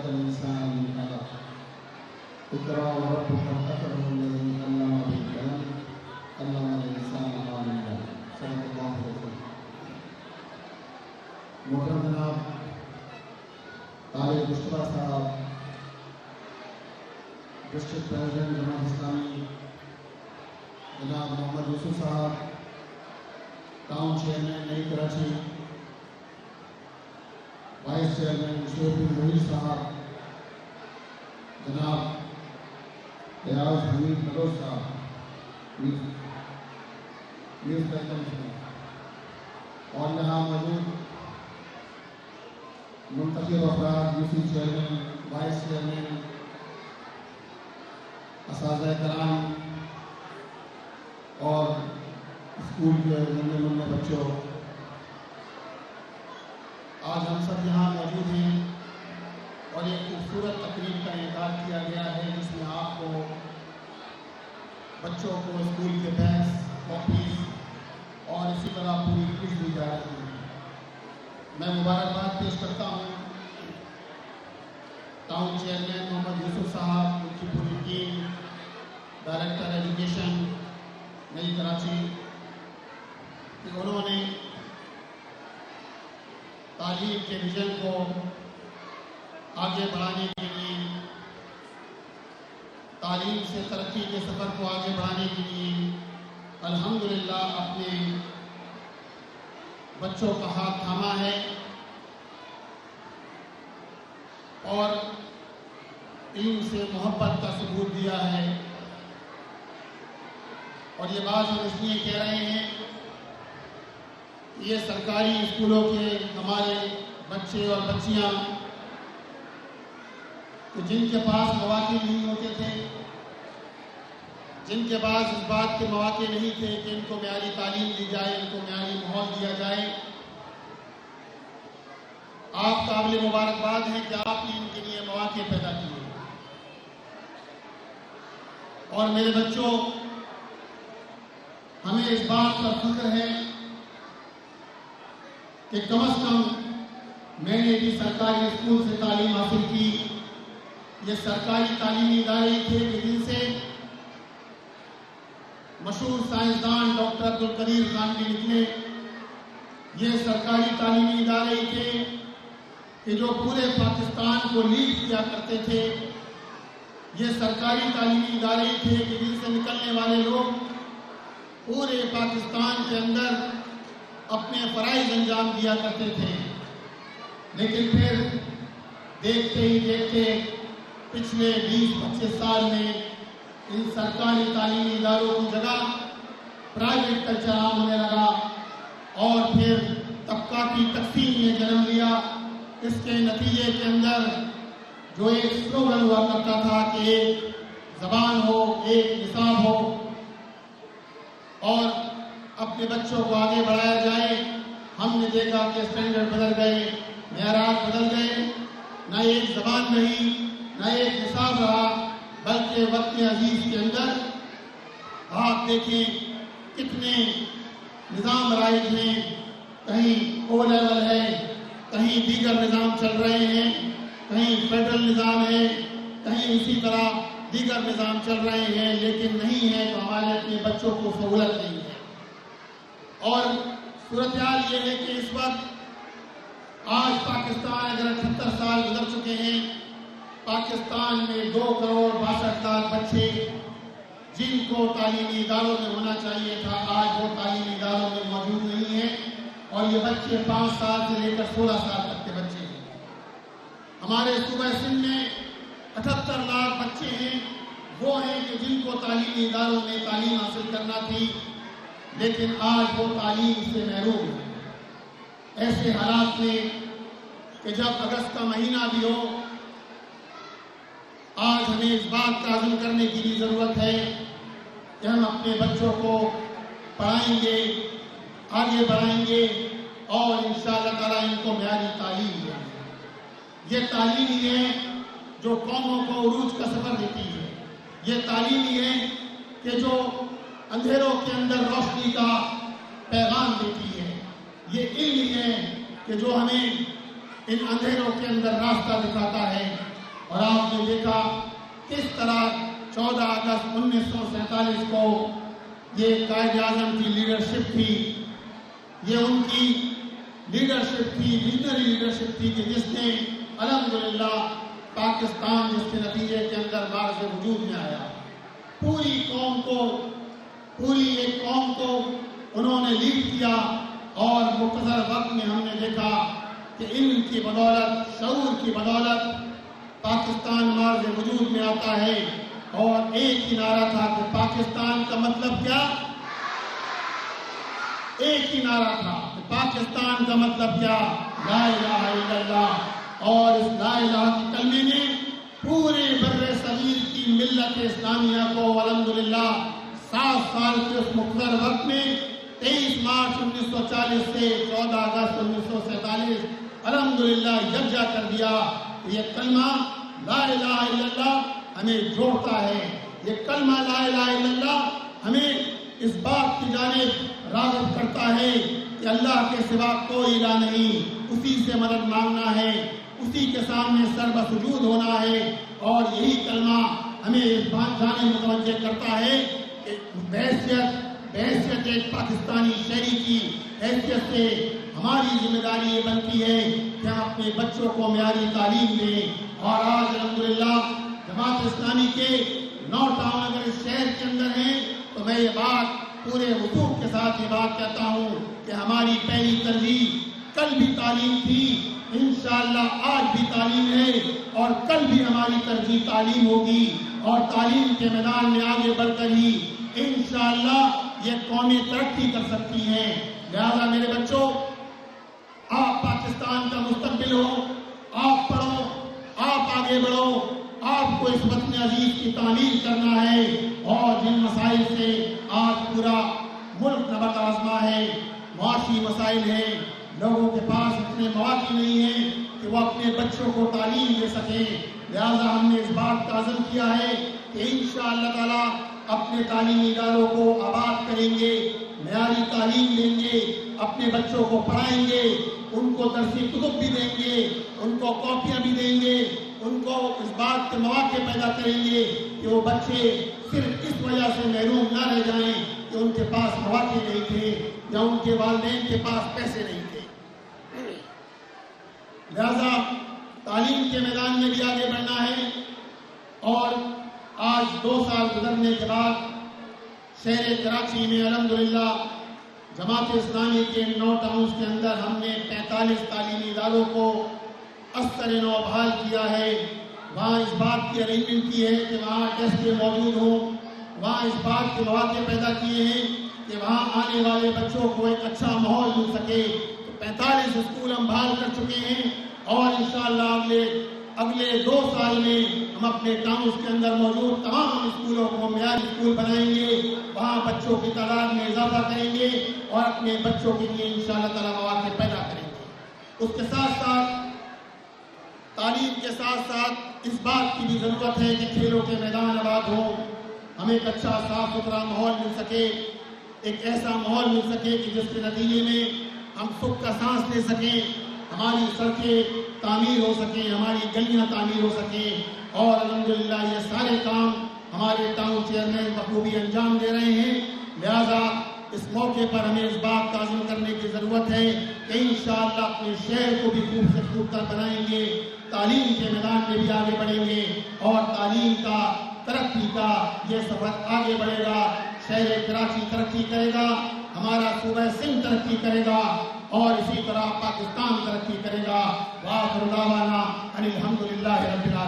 خلق الإنسان من علق اقرأ وربك الأكرم الذي علم بالقلم علم الإنسان ما لم يعلم صدق الله العظيم. محترم جناب طالب مشتبہ صاحب، ڈسٹرکٹ پریزیڈنٹ جماعت اسلامی جناب محمد یوسف صاحب، ٹاؤن چیئرمین نئی کراچی، وائس چیئرمین شیخ الرحیم صاحب، جناب ریاض حمید ملوچ صاحب، نیوز اور یہاں موجود منتخب افراد، U C chairman, vice chairman, اساتذہ کرام اور اسکول کے ننھے منھے بچوں، آج ہم سب یہاں موجود ہیں اور ایک خوبصورت تقریب کا انعقاد کیا گیا ہے جس میں آپ کو بچوں کو اسکول کے بیگس، کاپیز اور اسی طرح پوری کٹ دی جا رہی ہے۔ میں مبارکباد پیش کرتا ہوں ٹاؤن چیئرمین محمد یوسف صاحب، ان کی پوری ٹیم، ڈائریکٹر ایجوکیشن نئی کراچی، کہ انہوں نے تعلیم کے ویژن کو آگے بڑھانے کے لیے، تعلیم سے ترقی کے سفر کو آگے بڑھانے کے لیے الحمدللہ اپنے بچوں کا ہاتھ تھاما ہے اور علم سے محبت کا ثبوت دیا ہے۔ اور یہ بات ہم اس لیے کہہ رہے ہیں، یہ سرکاری اسکولوں کے ہمارے بچے اور بچیاں کہ جن کے پاس مواقع نہیں ہوتے تھے، جن کے پاس اس بات کے مواقع نہیں تھے کہ ان کو معیاری تعلیم دی جائے، ان کو معیاری ماحول دیا جائے، آپ قابل مبارکباد ہیں کہ آپ نے ان کے لیے مواقع پیدا کیے۔ اور میرے بچوں، ہمیں اس بات پر فخر ہے کہ کم از کم میں نے بھی سرکاری اسکول سے تعلیم حاصل کی۔ یہ سرکاری تعلیمی ادارے تھے کہ جن سے مشہور سائنسدان ڈاکٹر عبدالقدیر خان بھی نکلے۔ یہ سرکاری تعلیمی ادارے تھے کہ جو پورے پاکستان کو لیڈ کیا کرتے تھے۔ یہ سرکاری تعلیمی ادارے تھے کہ جن سے نکلنے والے لوگ پورے پاکستان کے اندر اپنے فرائض انجام دیا کرتے تھے۔ لیکن پھر دیکھتے ہی دیکھتے پچھلے 20-25 سال میں ان سرکاری تعلیمی اداروں کی جگہ پرائیویٹ کلچر عام ہونے لگا اور پھر طبقاتی تقسیم نے جنم لیا۔ اس کے نتیجے کے اندر جو ایک سلوگن ہوا کرتا تھا کہ ایک زبان ہو، ایک نصاب ہو اور اپنے بچوں کو آگے بڑھایا جائے، ہم نے دیکھا کہ اسٹینڈرڈ بدل گئے، معیارات بدل گئے، نہ ایک زبان رہی، نہ ایک نصاب رہا، بلکہ وقت عزیز کے اندر آپ دیکھیں کتنے نظام رائج ہیں، کہیں او لیول ہے، کہیں دیگر نظام چل رہے ہیں، کہیں فیڈرل نظام ہے، کہیں اسی طرح دیگر نظام چل رہے ہیں، لیکن نہیں ہے تو ہمارے اپنے بچوں کو سہولت نہیں ہے۔ اور صورتحال یہ ہے کہ اس وقت آج پاکستان اگر 78 سال گزر چکے ہیں، پاکستان میں 2,62,00,000 بچے جن کو تعلیمی اداروں میں ہونا چاہیے تھا، آج وہ تعلیمی اداروں میں موجود نہیں ہیں، اور یہ بچے 5 سال سے لے کر 16 سال تک کے بچے ہیں۔ ہمارے صوبہ سندھ میں 78 لاکھ بچے ہیں، وہ ہیں کہ جن کو تعلیمی اداروں میں تعلیم حاصل کرنا تھی، لیکن آج وہ تعلیم سے محروم ہیں۔ ایسے حالات میں کہ جب اگست کا مہینہ بھی ہو، آج ہمیں اس بات کا عزم کرنے کی بھی ضرورت ہے کہ ہم اپنے بچوں کو پڑھائیں گے، آگے بڑھائیں گے اور انشاءاللہ تعالیٰ ان کو معیاری تعلیم دیں گے۔ یہ تعلیم ہی ہے جو قوموں کو عروج کا سفر دیتی ہے۔ یہ تعلیم ہی ہے کہ جو اندھیروں کے اندر روشنی کا پیغام دیتی ہے۔ یہ علم ہی ہے کہ جو ہمیں ان اندھیروں کے اندر راستہ دکھاتا ہے۔ اور آپ نے دیکھا کس طرح 14 اگست 1947 کو یہ قائد اعظم کی لیڈرشپ تھی، یہ ان کی لیڈرشپ تھی، ویژنری لیڈرشپ تھی کہ جس نے الحمدللہ پاکستان جس کے نتیجے کے اندر معرض وجود میں آیا، پوری ایک قوم کو انہوں نے لیڈ کیا، اور مختصر وقت میں ہم نے دیکھا کہ ان کی بدولت، شعور کی بدولت پاکستان معرض وجود میں آتا ہے۔ اور ایک ہی نعرہ تھا کہ پاکستان کا مطلب کیا؟ ایک ہی نعرہ تھا کہ پاکستان کا مطلب کیا؟ لا الہ الا اللہ۔ اور اس لا الہ کے کلمے نے پورے بر صغیر کی ملت اسلامیہ کو الحمدللہ 7 سال کے اس مختصر وقت میں 23 مارچ 1940 سے 14 اگست 1947 الحمدللہ یکجا کر دیا۔ یہ کلمہ لا الہ الا اللہ ہمیں جوڑتا ہے، یہ کلمہ لا الہ الا اللہ ہمیں اس بات کی جانب راغب کرتا ہے کہ اللہ کے سوا کوئی الہ نہیں، اسی سے مدد مانگنا ہے، اسی کے سامنے سر بسجود ہونا ہے۔ اور یہی کلمہ ہمیں اس بات جانب متوجہ کرتا ہے کہ بحیثیت ایک پاکستانی شہری کی حیثیت سے ہماری ذمہ داری یہ بنتی ہے کہ ہم اپنے بچوں کو معیاری تعلیم دیں۔ اور آج الحمدللہ جماعت اسلامی کے 9 ٹاؤن اگر اس شہر کے اندر ہیں تو میں یہ بات پورے وضوح کے ساتھ یہ بات کہتا ہوں کہ ہماری پہلی ترجیح کل بھی تعلیم تھی، انشاءاللہ آج بھی تعلیم ہے، اور کل بھی ہماری ترجیح تعلیم ہوگی، اور تعلیم کے میدان میں آگے بڑھ کر ہی انشاءاللہ یہ قومیں ترقی کر سکتی ہیں۔ لہذا میرے بچوں، آپ پاکستان کا مستقبل ہو، آپ پڑھو، آپ آگے بڑھو، آپ کو اس وطن عزیز کی تعمیر کرنا ہے۔ اور جن مسائل سے آج پورا ملک نبرد آزما ہے، معاشی مسائل ہیں، لوگوں کے پاس اتنے مواقع نہیں ہیں کہ وہ اپنے بچوں کو تعلیم دے سکیں، لہذا ہم نے اس بات کا عزم کیا ہے کہ انشاءاللہ تعالیٰ اپنے تعلیمی اداروں کو آباد کریں گے، معیاری تعلیم دیں گے، اپنے بچوں کو پڑھائیں گے، ان کو درسی کتب بھی دیں گے، ان کو کاپیاں بھی دیں گے، ان کو اس بات کے مواقع پیدا کریں گے کہ وہ بچے صرف اس وجہ سے محروم نہ رہ جائیں کہ ان کے پاس مواقع نہیں تھے یا ان کے والدین کے پاس پیسے نہیں تھے۔ لہذا تعلیم کے میدان میں بھی آگے بڑھنا ہے۔ اور آج 2 سال گزرنے کے بعد شہر کراچی میں الحمدللہ جماعت اسلامی کے 9 ٹاؤنز کے اندر ہم نے 45 تعلیمی اداروں کو اثر نو بحال کیا ہے۔ وہاں اس بات کی ارینجمنٹ کی ہے کہ وہاں ڈیسک موجود ہوں، وہاں اس بات کے مواقع پیدا کیے ہیں کہ وہاں آنے والے بچوں کو ایک اچھا ماحول مل سکے۔ 45 اسکول ہم بحال کر چکے ہیں، اور انشاءاللہ اگلے 2 سال میں ہم اپنے ٹاؤنز کے اندر موجود تمام اسکولوں کو معیاری اسکول بنائیں گے، وہاں بچوں کی تعداد میں اضافہ کریں گے اور اپنے بچوں کے لیے انشاءاللہ تعالیٰ مواقع پیدا کریں گے۔ اس کے ساتھ ساتھ تعلیم کے ساتھ ساتھ اس بات کی بھی ضرورت ہے کہ کھیلوں کے میدان آباد ہوں، ہمیں ایک اچھا صاف ستھرا ماحول مل سکے، ایک ایسا ماحول مل سکے کہ جس کے نتیجے میں ہم سکھ کا سانس لے سکیں، ہماری سڑکیں تعمیر ہو سکیں، ہماری گلیاں تعمیر ہو سکیں۔ اور الحمدللہ یہ سارے کام ہمارے ٹاؤن چیئرمین بخوبی انجام دے رہے ہیں۔ لہذا اس موقع پر ہمیں اس بات کا عزم کرنے کی ضرورت ہے کہ انشاءاللہ اپنے شہر کو بھی خوب سے خوب تر بنائیں گے، تعلیم کے میدان میں بھی آگے بڑھیں گے، اور تعلیم کا، ترقی کا یہ سفر آگے بڑھے گا۔ شہر کراچی ترقی کرے گا، ہمارا صوبہ سندھ ترقی کرے گا، اور اسی طرح پاکستان ترقی کرے گا۔ وآخر دعوانا ان الحمدللہ رب العالمین۔